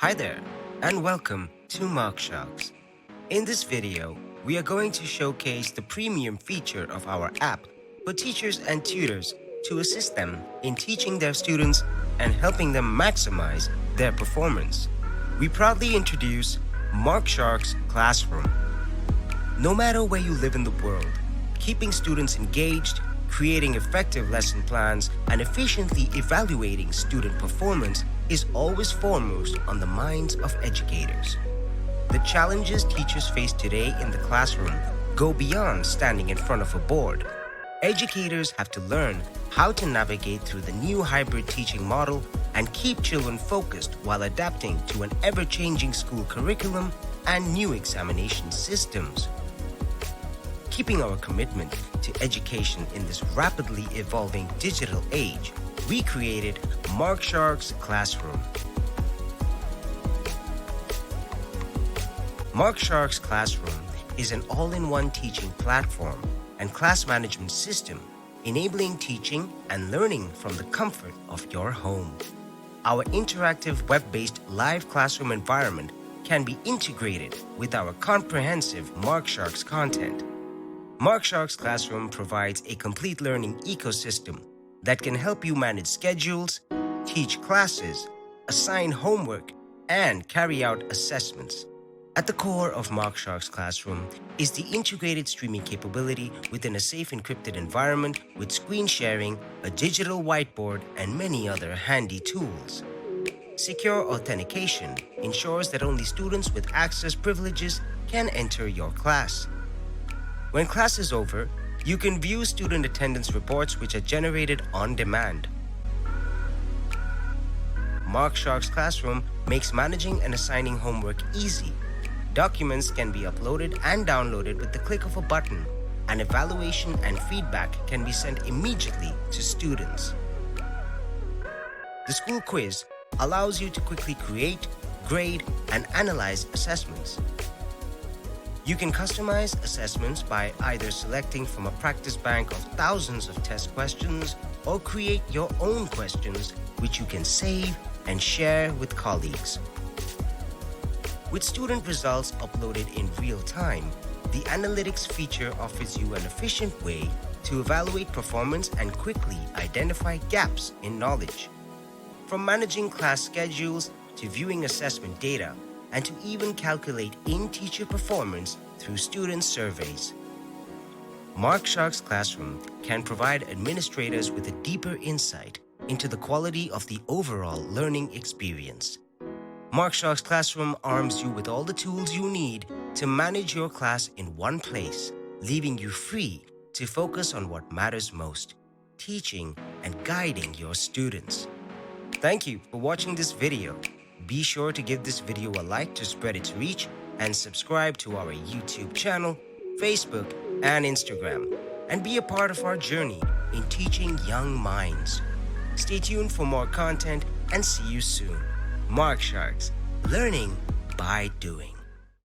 Hi there, and welcome to MarkSharks. In this video, we are going to showcase the premium feature of our app for teachers and tutors to assist them in teaching their students and helping them maximize their performance. We proudly introduce MarkSharks Classroom. No matter where you live in the world, keeping students engaged, creating effective lesson plans, and efficiently evaluating student performance is always foremost on the minds of educators. The challenges teachers face today in the classroom go beyond standing in front of a board. Educators have to learn how to navigate through the new hybrid teaching model and keep children focused while adapting to an ever-changing school curriculum and new examination systems. Keeping our commitment to education in this rapidly evolving digital age, we created MarkSharks Classroom. MarkSharks Classroom is an all-in-one teaching platform and class management system, enabling teaching and learning from the comfort of your home. Our interactive web-based live classroom environment can be integrated with our comprehensive MarkSharks content. MarkSharks Classroom provides a complete learning ecosystem that can help you manage schedules, teach classes, assign homework, and carry out assessments. At the core of MarkSharks Classroom is the integrated streaming capability within a safe encrypted environment with screen sharing, a digital whiteboard, and many other handy tools. Secure authentication ensures that only students with access privileges can enter your class. When class is over, you can view student attendance reports which are generated on demand. MarkSharks Classroom makes managing and assigning homework easy. Documents can be uploaded and downloaded with the click of a button, and evaluation and feedback can be sent immediately to students. The school quiz allows you to quickly create, grade, and analyze assessments. You can customize assessments by either selecting from a practice bank of thousands of test questions or create your own questions which you can save and share with colleagues. With student results uploaded in real time, the analytics feature offers you an efficient way to evaluate performance and quickly identify gaps in knowledge. From managing class schedules to viewing assessment data, and to even calculate in-teacher performance through student surveys. MarkSharks Classroom can provide administrators with a deeper insight into the quality of the overall learning experience. MarkSharks Classroom arms you with all the tools you need to manage your class in one place, leaving you free to focus on what matters most, teaching and guiding your students. Thank you for watching this video. Be sure to give this video a like to spread its reach and subscribe to our YouTube channel, Facebook, and Instagram, and be a part of our journey in teaching young minds. Stay tuned for more content and see you soon. MarkSharks, learning by doing.